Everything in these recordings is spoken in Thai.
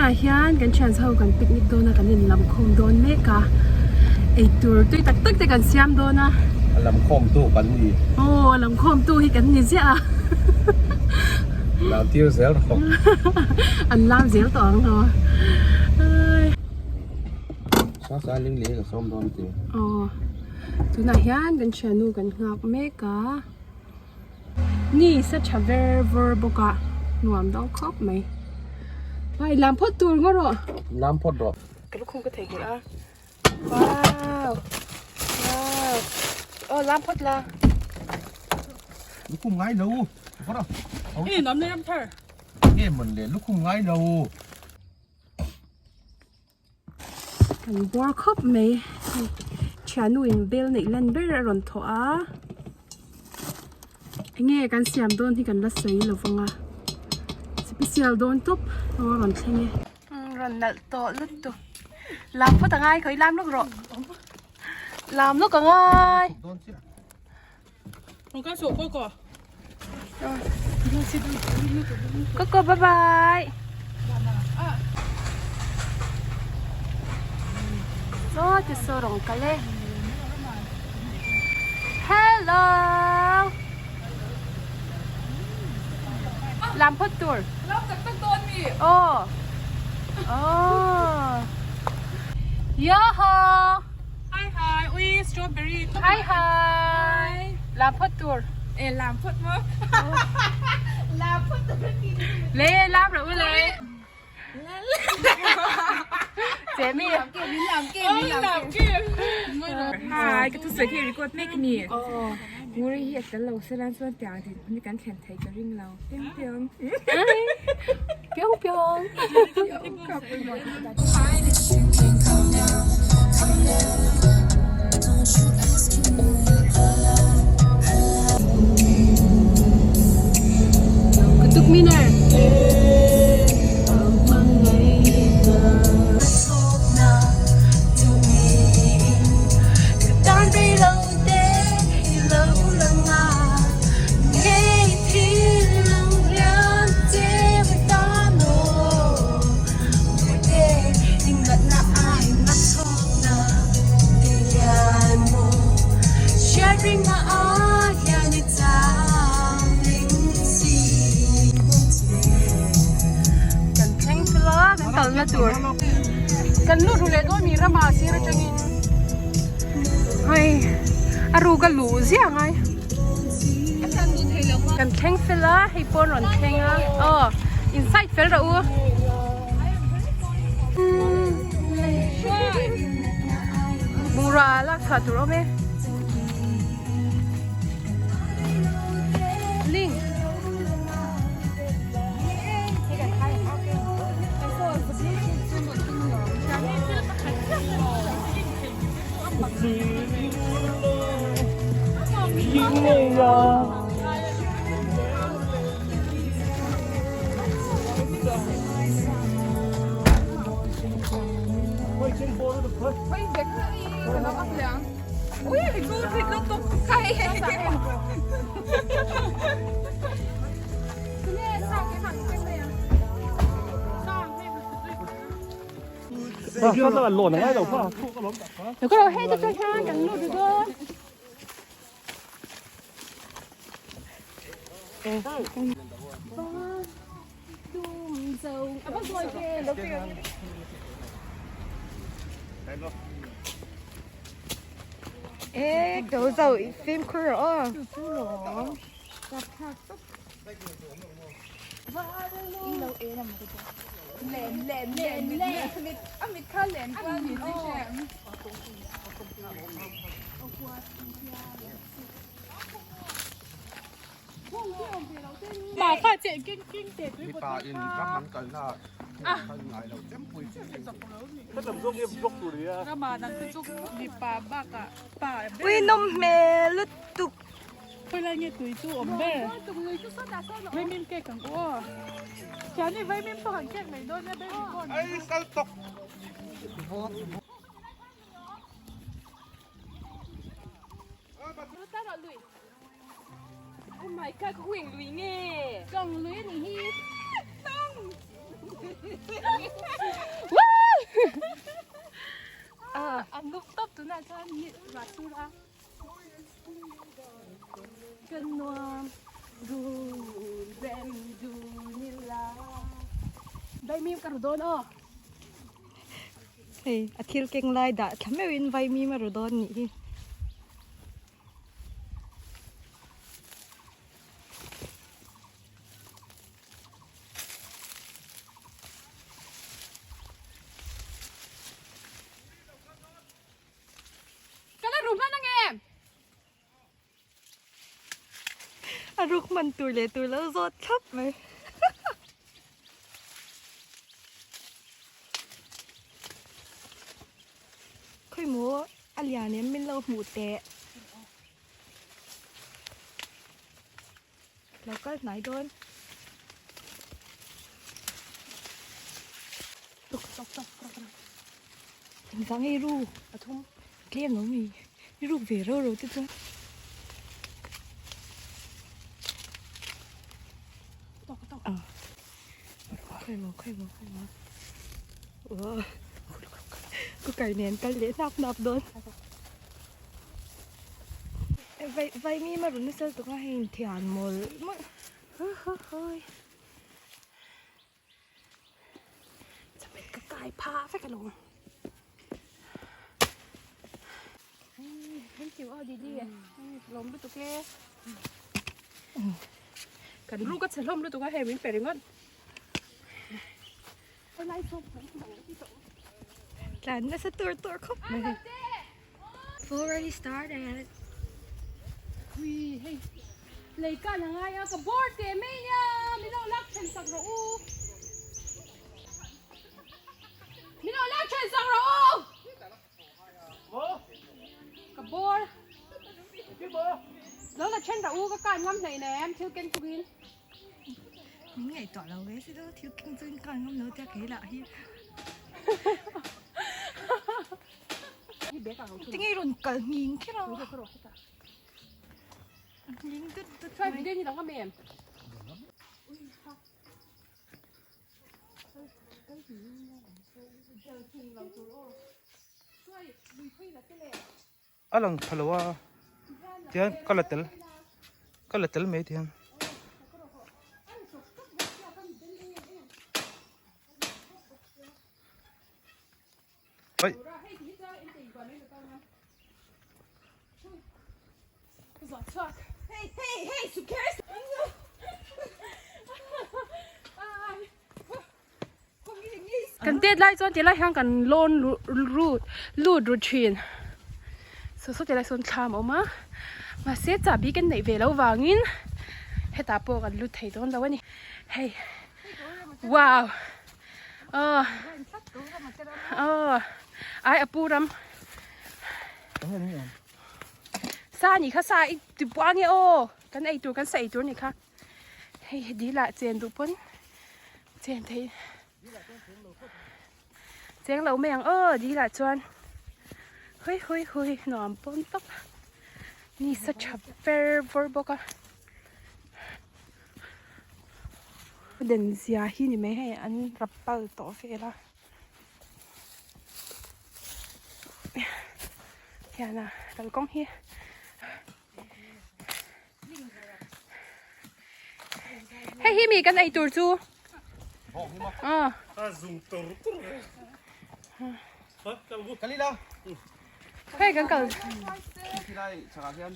น่าเฮียนกันเชิญเช่ากันปิกนิกโดนะกันนินลำคงโดนเมกะไอตัวตุยตักตึกแต่กันเสียมโดนะลำคงตู้กันดีโอ้ลำคงตู้ให้กันนี่เสียลำเที่ยวเสียหรออันลามเสียต่อเนาะซาเลี้ยงกับส้มโดนตีโอ้ตัวน่าเฮียนกันเชิญนูกันงับเมกะนี่สัจเวอร์เวอร์บกะหนุ่มดอกครบไหมไปลำพดตัวก็รอลำพดรอกระคุมก็เทกินอ่ะว้าวโอ้ลำพดละลูกคุ้มง่ายดูพอดนี่น้ำเลี้ยงเธอนี่เหมือนเด่นลูกคุ้มง่ายดูกันบัวครบไหมฉันนู่นเบลในเล่นเบลร้อนถั่วเงี้ยกันเสียมโดนที่กันรัสเซียหรือฟังอ่ะสเปเชียลโดนทุบร้อนใช่ไหมร้อนนัดโตลุดตัวลำพอต่างไงเคยลำลูกหรอลำลูกก็ง่าย我刚说过过，ก็บ๊ายบายโซ่จะโซ่ลงกันเลยฮัลโหลลำพดตัวเราจากตั้งต้นนี่โอ้ย่าฮอHiอุ้ยสตรอเบอรี่Hiลำพดตัวลามพดมั้งลามพดตัวกินเล่ลำหรือเล่เจมี่ลามเก็บHi cái thứ gì thì có make nèงูรีเหตุกันเราเส้นส่วนต่างที่มีการแข่งไทยกับริ่งเราเปียงเปียงกระตุกมีน่ะกันลูดูเลยด้วยมีระมาสิระจังอินเฮ้ยอารูกันลูเสียไงกันแข่งเฟล่าให้ปนหล่อนแข่งอ่ะอินไซด์เฟลล์อูบูราลักษาตัวเราไหมลิงยิงเลยอ่ะเฮ้ยเด็กนี่เป็นน้องเหลืองอุ้ยดูสิลูกตกไก่เนี่ยสร้างให้หันเป็นเลยอ่ะสร้างให้มันก็ต้องหล่นง่ายหรอพ่อเดี๋ยวก็เราให้จะช่วยห้างกันลูกดูด้วยĐồ rồi phim khơi rồi gặp thật lên mít khá lên qua mít đi xem bà phải chạy kinh để đi bà in các món cần là ngày đầu chém quỳ cái tầm dung em dốc rồi đi à mà nàng cứ dốc đi bà bạc à bà ui nôm mè lứt tục phải là nghe tuổi chú ổn bè vây mìm kẹt càng quá chán thì vây mìm tôi hẳn kẹt này đôi nha bên con ấy sao tục Oh my god เขาวิ่งลุยเงี้ย กล่องลุยนี่ฮีต้อง ni rasuraกันนวมดูเรมดูนิลาได้มีกระโดดอ๋อ Hey, athil keng lai da thame win vai mi ma rodon ni hi. Cái này rụng hết anh em. Aruk man tur le zot thap mai. Khoi mo alia ne min lo mu te. Lo ka nai don. Tục. Dang ei ru. À thum. Klem no mi. Ru ve ro te tu. Tục. Khoi mo. Cô cày nén cái lễ nạp đón. Vậy mi mà rồi nó sẽ tụi hình thian một mà Hơi.จะเป็นกระต่ายพาไปกันลงเห็นจิ๋วเอาดีๆลมด้วยตัวแกกันลูกก็จะล้มด้วยตัวแกเห็นวินเป็ดงั้นอะไรส้ม Lan nó sẽ tur khóc này. Already started. Ui, hey, lấy cả là ngay à, cái board kìa mấy nha, mình đâu lắc chân sặc rồi u, mình đâu lắc chân sặc rồi u, cái board, đó là chân rồi u, cái cành ngâm này nè em chưa kinh quên. Những ngày tỏa lâu cái đó thiếu kinh doanh còn không nói cho cái lạ hi. Tiếng ấy luôn cả nghìn cái đó. Những đứt Chơi video như đó các mẹ. Alang phalawa thian kalatel me thian oi Hey, who cares? Cần tiết lại cho tiết lại hàng cần lôn lụt truyền số tiết lại son tham ốm mà xét trả bí cái này về lâu vàng in hết ta bộ cần lụt thấy đó đâu anh hey wow ai apu ram sa nhỉ khá sa tụi bữa nghe ô cái này tụi cái sậy tụi này khác hey đi lại chèn tụi bún chèn thấy chèn lâu mèng đi lại chuan hui nòm bún tóc ni such a fair verb cả đền già hi ni mấy hay ăn rập bao tổ phê la ya na dal công hi hey hi mi kan ai tur chu kalila hey kan kal kilai chaka hian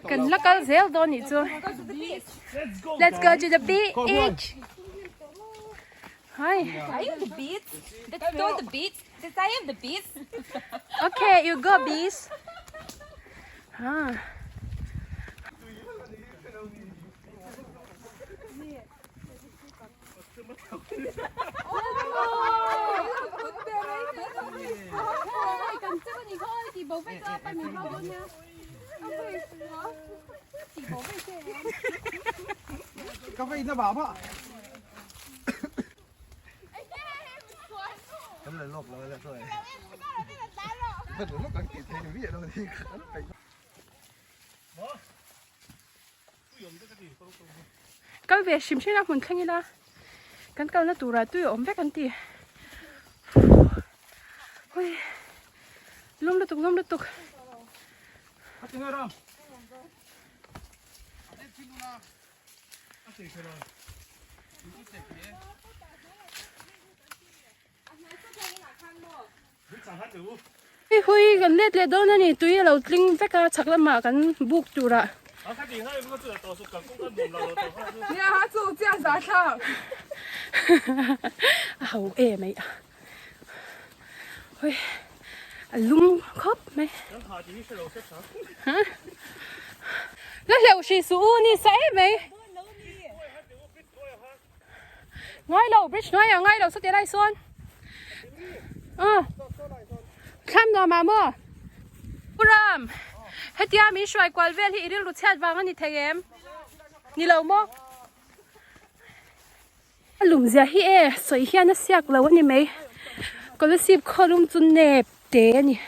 kan lakal zel don ni chu let's go to the beach hi I am the beats. Let's go the beats. Since I am the beats. okay you go bees cần chứ gì thôi chị bố phải cho tay mình thôi nha chị bố phải chơi cà phê nó bảo ạ cái này lột rồi thôi phải đúng lúc cần kịp thì biết đâu thì phải cái về xìm xí ra mình khăng như đó cái câu nó tụ ra tôi ốm vét cái gì ôi lông được tục คุยกันเล็ดโดนนี่ตุ้ยเราลิงไปกันชักละหมากันบุกจูระเนี่ยฮะจูเจ้าสาวข้าวเอาไหมเฮ้ยลุงครบไหมฮะแล้วเราชีสูนี่ใส่ไหมง่ายเราบริดจ์ง่ายง่ายเราสุดที่ไรส่วนข้ามนอมาเมื่อปุรามเฮียมีช่วยกวาดเวลที่อิริลรุดเช็ดวางกันนี่เทียมนี่เราโม่หลุมเสียฮีสวยเฮียน่าเสียกแล้ววันนี้ไหมก็เลยสิบข้อลุมจุนเนบเดนี่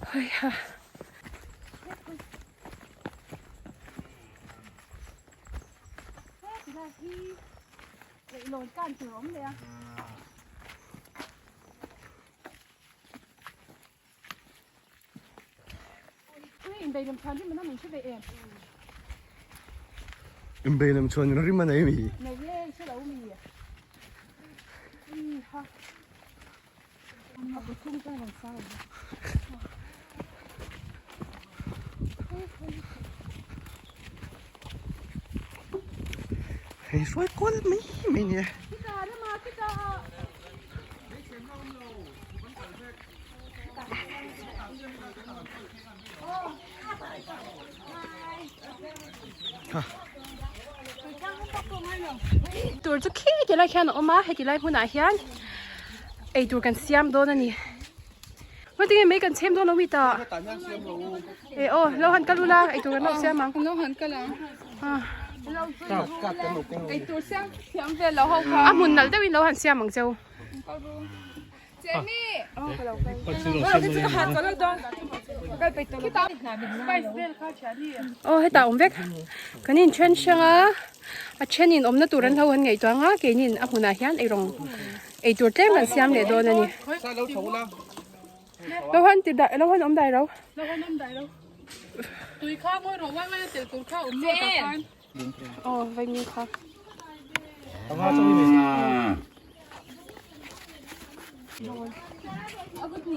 เฮ้ยฮะโหลดการถือมเลยอะอินเบย์ลำชันที่มันน่าเหมือนชื่อเบย์เองอินเบย์ลำชวนอยู่ริมมันไหนมีในเล่ชื่อเรามีอ่ะค่ะเอาไปทุ่มกันหลังซ้ายเฮ้ยสวยกว่าไม่เนี่ยพี่ตาได้มาพี่ตาตัวจะขี้กี่ไรแค่หนอมาให้กี่ไรผู้ไหนเฮียนไอตัวกันเสียมโดนนี่วันที่ไม่กันเชื่อมโดนน้องวิตาโอ้เราหันกันรู้ละไอตัวกันเราเสียมั้งเราหันกันแล้วไอตัวเสียมเวลเราเขาอ่ะมุนนั่นแต่วินเราหันเสียมั้งเจ้าเจมี่เราที่จะหันกันแล้วดองไปตัวที่ตาโอ้ให้ตาอมเวกกันนี่เช่นช่างอ่ะเช่นนี่อมนั่นตัวนั้นเท่ากันไงตัวงั้นแกนี่อ่ะหุ่นอาหารไอรองไอตัวเจ้ามันเสียมเลยโดนนี่เราหันติดได้เราหันอมได้เราหันอมได้เราตุยข้าวมั่วหรอว่าไม่จะตุยข้าวอมมั่วกับกันอ๋อไปนี่ค่ะเอาข้าวจะมีไหมเอาก็น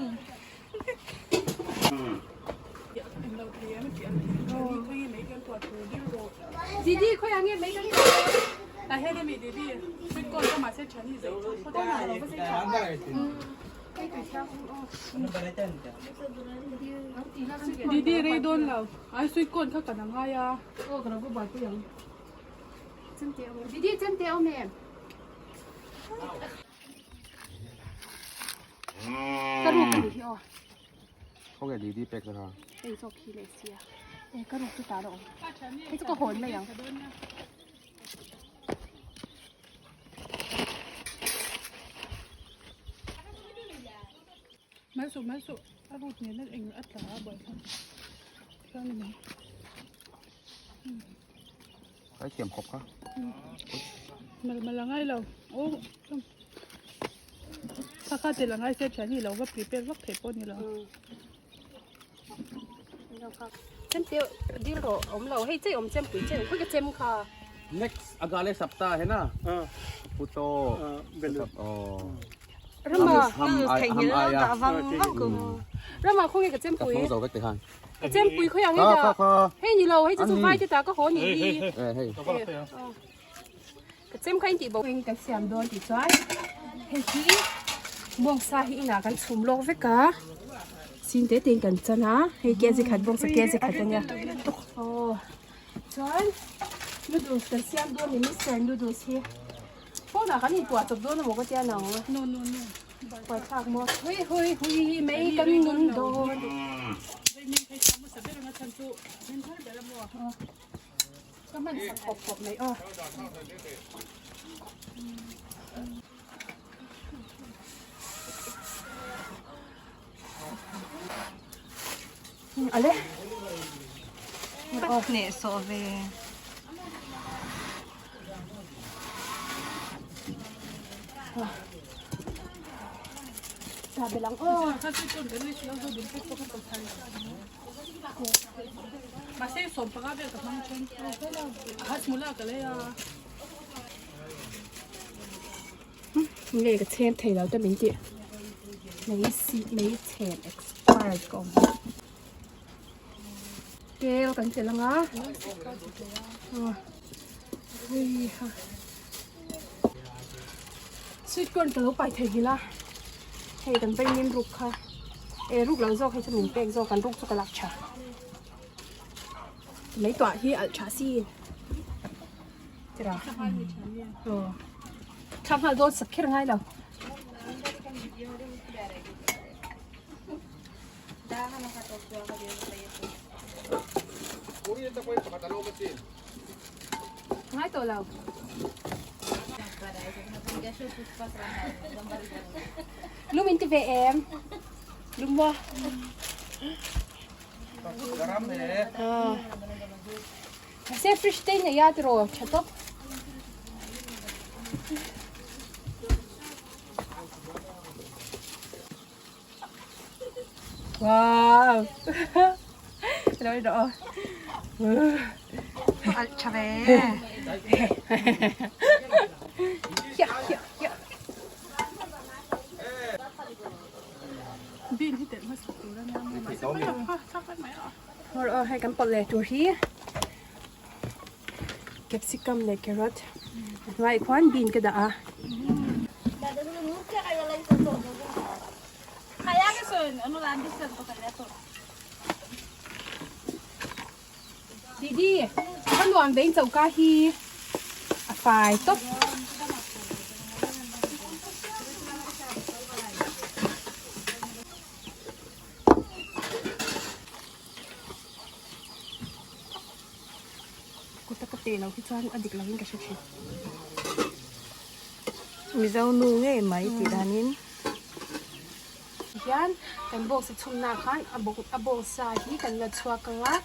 ี่ดีเขาอย่างเงี้ยไม่กันแต่ให้ได้มีดีไม่ก่อนก็มาเซ็ตชั้นนี่สิเขาได้หาเราก็เซ็ตชั้นดีเรย์โดนเราไอ้สุยก้นเขากันน้ำหายาโอ้กระเราก็บ่อยก็ยังเจมเตียวดีเจมเตียวแม่กระดูกกันที่อ๋อเขาแก่ดีเป็กเลยค่ะไอ้โซคีเลเซียไอ้กระดูกที่ตาดองไอ้จะก็โหนไปยังมาสุอารูดเนี่ยนั่นเองอัตราบ่อยครับก็นี่มั้งไอ้เกี่ยมครบครับมันละง่ายเราโอ้ถ้าข้าจะละง่ายเซ็ตฉันนี่เราก็ปีเป็นวักเทปนี่เราเจมเตียวดีหรอเราให้เจ๊เจมปุ๋ยเจ๊คุยกับเจมค่ะ next agale sabta है ना puto oh Rama hnuaiah Rama không nghe cái chém cặp bùi phóng dầu vách từ hàng cái chém bùi không nghe kho cả hay như lâu hay chỉ dùng vai thì ta có khó nhỉ đi cái chém khai chị bảo mình cái xem đôi thì xoái hay chỉ buông xa hi nào cái chùm lô với cả xin tế tiền cần chân á hay kia gì khát buông sẽ kia gì khát nha xoái nó đồ cái xem đôi thì mới xem đồ xeพวกน่ะกันนี่ตัวจบด้วยนะบอกว่าเจ้าหนังนู่นปล่อยฉากหมดเฮ้ยไม่กันนุนโดนก็มันสักขบเลยอ๋ออะไรเนี่ยโซเวSabi lang, oh, kasi ito, ganun siya, so din ko kapag มาเซ่สมปากกาเบลกับมังชนฮัสมุล่ากันเลยอ่ะนี่ก็เทมเทแล้วแต่ไม่เจี๋ยไม่ซีไม่เทม expired ก่อนเกลกันเสร็จแล้วนะเฮ้ยค่ะสุดก่อนก็เราไปเทกิละเทกันไปนิ่มรุกค่ะรุกหลังโซ่ให้สมิงเป้งโซ่กันรุกโซ่กันหลักชาไม่ตัวที่อัลชาซีจะรอทำให้โดนสักแค่ง่ายแล้วง่ายตัวเราลูกมินตีVMลูกว่าGaram deh. Saya fresh day ni ya terus catok. Wow. Rồi đó. Chave. Ya ya ya. บินที่เต็มมาสุดตัวแล้วนะไม่ใช่ไม่หรอกชอบกันไหมอ่ะ Rồiให้กันปลดเลยตัวที่แคปซิคัมเลยแครอทไว้ควันบินก็ได้ Kaya ka son, ano lang din sa pagkaleto. Didi, kan luang beng zau ka hi. A fai top. Cô ta có tiền nào khi cho anh ăn được là những cái sự chuyện. Mi zau nu nge mai ti danin. Yan, kan bok sa chum na khan, abok sa hi kan la chua ka nga.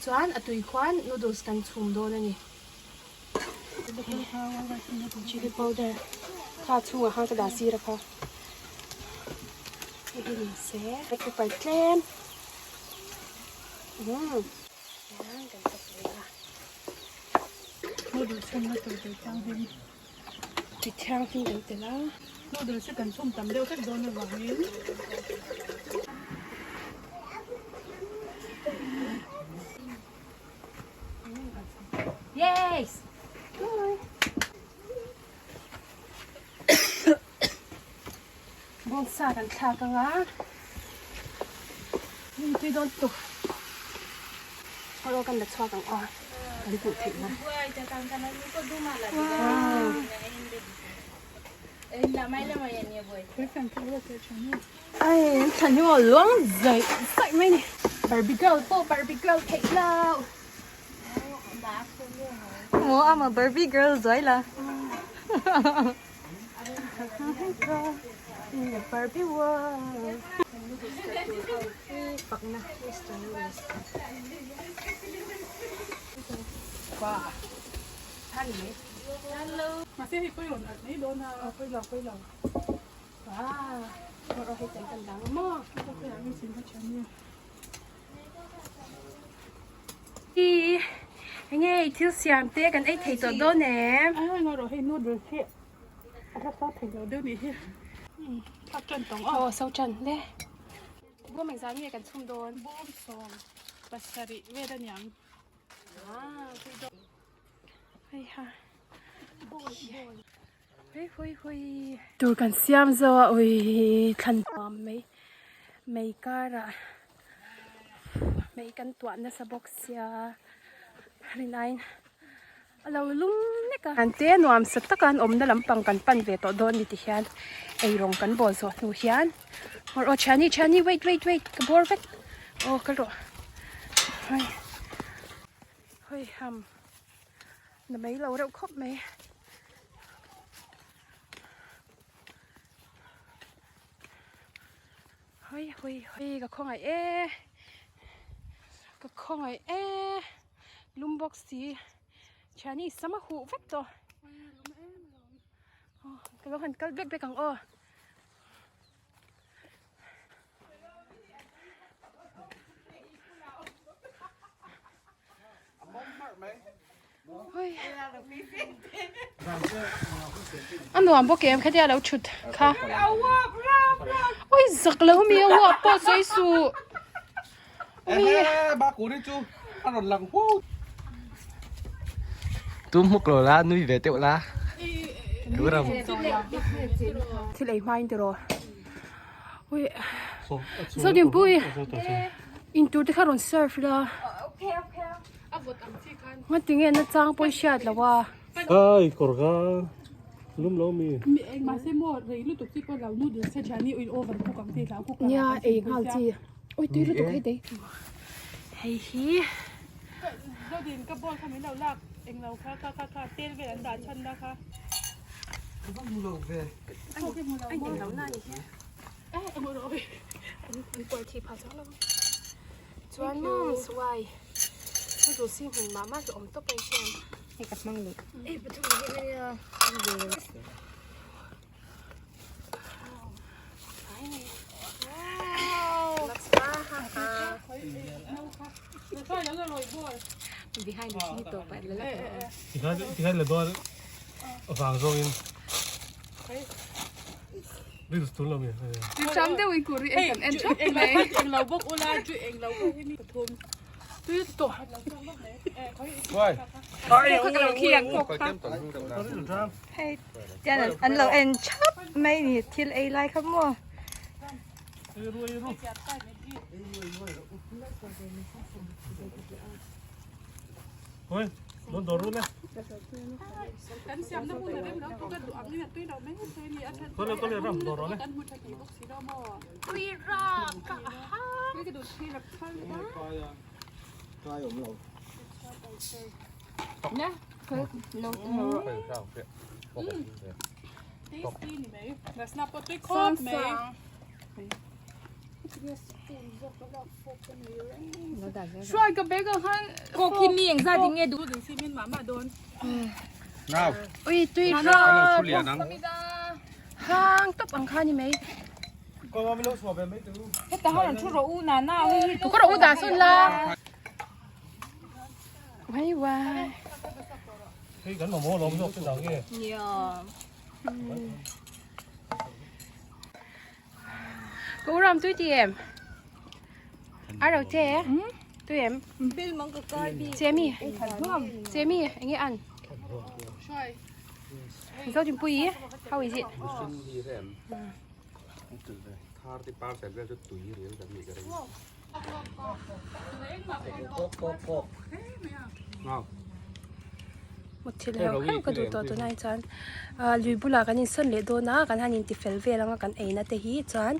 Chuan atui kwan noodles kan chum do na ni. Chili powder. Kha chunga hang ka da si ra kha. Ini ni se, ai ku pai tlen. Yan kan ta se la. Noodles kan na to tang din. Ti thang tin kan te la. Noodles kan sum tam deu ka don na wangin. Yes. Bong sa kan tha ka nga. Ni ti don to. Holo kan da chwa kang a. Kan pu thi na. Ai, thật nhưng mà luống dậy sậy mấy nè. Barbie girl, Barbie girl thích lâu. Mo ama Barbie girl zoi la. Barbie world. Phật na, Mr. Lewis. Wow. Than mấy. Masih ikaw yun at may doon na Quay lầu. Wow. Nó rồi hay chạy cần đắng mà. ito kaya may sinha niya. Đi. Anh ơi, thiếu xiêm tê cần ấy thấy tụi đó nè. Ay, nga ro, hey, noodles here. At sa thay daw doon eh. At yan tong, Ồ, sâu trần đấy. Bố mình dám nghe cần xung đồn. buong song. Basari, weda niyang. Quay đồn. Hay ha. Hui. Tôi cần xiêm rồi, ôi, khăn mấy. Mấy cả ra. Mấy căn tuan na sa box ya. Rinay. Alaw lung neka. Ante nuam sa takan na lampang kan pan ve to don diti hian. Ay rong kan bol so nu hian. Or oh chani wait. Kabor vet. Oh kalo. Hoy ham. Na mấy lâu đâu khóc mấy. Hoy cái con này lum box gì chani sama hu vet to cái lo han cái bek ang เฮ้ยอันนู้นพวกเกมแค่เดียวแล้วชุดค่ะโอ้ยสักแล้วมีหัวปอดสวยสุดโอ้ย ba cú đi chú ăn đòn lằng hú túm một lỗ lá nuôi về tiệu lá đúng không ที่ไหนมาอินเตอร์โอ้ยสวัสดีปุ้ยอินตูที่ข้าลงเซิร์ฟละมันถึงเงินจ้างปุ้ยเชียดแล้วว่า Ai, corga. Lum lo mi. mà xem mua rồi lúc tục con lão nuôi được sẽ trả nhiều over của công ty lão của เนี่ยเองเอาจีโอ้ยตุ้ยรู้ตัวให้ได้เฮ้ย เราดินกระบอกทำให้เราลากเองเราค่ะเต้นไปอันดาชันนะคะ không lỗ về ไอ้เห็นแล้วหน้าอย่างเงี้ย เอ๊ะเอามาเลย มันปวดทีพาซ้อนแล้วชวนน้องสวยถ้าดูซิหุ่นมาม่าจะอมตัวไปเชียงให้กับมั่งเลยเอ๊ะประตูนี้เนี่ยรักษาฮ่าฮ่า ค่อยแล้วเราลอยบัว ดีให้ดูที่ตัวไปแล้ว Thì khai là đôi vàng rồi in. Đi được tuần lo mi. จำได้วิกุรีเองกันเอ็นชอบไหม เองเราบอกอุลาจุเองเราบอกให้มีกระทม ตื้อตัว ôi เขากำลังเคียงพวก coi ค่ะ kem tỏi hương đậm đà ให้เจ้าอันเราเอ็นชอบไม่นี่ที่ไอ้ไรครับมั่ว Ôi, đón đồ luôn nè. กันเสียมน้ำมันเลยแล้วก็ดูอันนี้ตุ้ยเราไม่เคยมีอันนั้น Con này rằm đồ đó nè. กันมุดทีบอกสีดอมอ ตุยรากกะฮ่า ไม่กระดูกที่แบบข้างนี้ coi ổng lỗ เนี่ยคือลง phải sao vậy ตีนี่ไหมแต่สนับปตุ้ยโคตรไหม ช่วยกับเบเกอร์ฮันโกคินนี่อย่างซาดิเงดู ดูถึงซีเมนต์หมาโดน nào อุ้ยตุยราก ăn lẩu chua lìa nắng ห้างตับอังคารนี่ไหม Con mà mình lâu xòa về mấy từ. แต่เขาหลังชุดเราอู้นาหน้าเฮ้ย ทุกคนอุตส่าห์สุดละไม่ไหว Cái gắn mà mua lốm rộp trên đầu kia. กูรำตุ้ยเจียมอะไรเราเจ๊ตุ้ยเอ็ม บิลมังก็ก้อยบี เจมี่เจมี่อย่างงี้อัน ช่วย เขาจิ้มปุยเขาอีสิ musim gì thế em không từ đây thar thì bao sẽ ra cho túi riêng cái gì cái đấy nào หมดทีแล้วข้างกระดูกตัวนายจันลุยบุลากันนี่ส่วนเล็ดโดนนะกันฮันนินติเฟลเวแล้วกันเอนะเตฮีจัน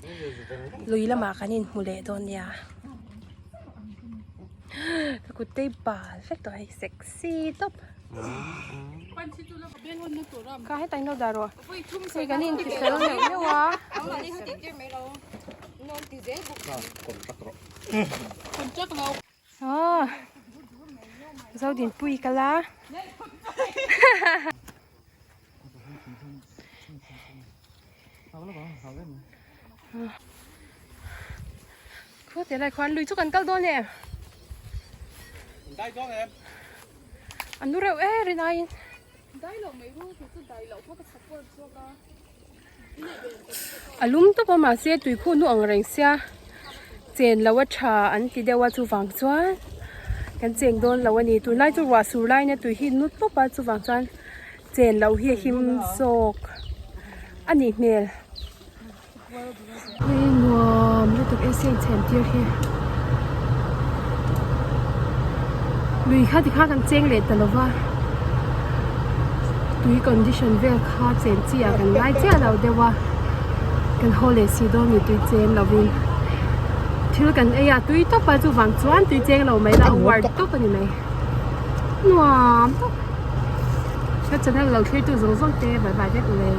ลุยละมากันนี่มูเล็ดโดนเนี่ยตะกุเตบาลเฟกตัวให้เซ็กซี่ต๊บ ปั้นชิ้นจุลกับเบลวันนึกตัวรำ ก็ให้ตังโนดารอคุยกันนี่ติเฟลเนี่ยวะ เอาอันนี้เขาติดเจ็บไหมเรานอนติดเจ็บ còn tắc rõ คนจักเรา อ๋อเราดินปุยกันละเขาเสียอะไรควันลุยชุกันเก้าโดนเนี่ย đây cho em อันนู้นเร็วเรนาย ได้เราไม่รู้ถึงจะได้เราเพราะกับสักคนพวกเรา อารมณ์ตัวประมาณเสียตุยคู่นู่อังเริงเสียเจนแล้วว่าชาอันที่เดียวว่าจูฟังจวนกันเจงโดนแล้ววันนี้ตุยไล่จูว่าสูไล่เนี่ยตุยหินนุดปุ๊บไปจูฟังจวนเจนแล้วเฮียหิมโศกอันนี้เมลเฮ้ยนัวไม่ต้องเอเซียนเชนเทียร์เฮียลุยข้าที่ข้ากันเจงเลยแต่ละว่าตุยคอนดิชันเวลข้าเจนเจียกันไล่เจียเราเดียวว่ากันโฮเลซีโดมีตุยเจนเราวินที่กันเอ้ยตุยต๊อปไปจูฟังจวนตุยเจงเราไม่ละวาร์ต๊อปนี่ไหมนัวก็จะนั่งเราช่วยตุยส่งเตะบายบายได้เลย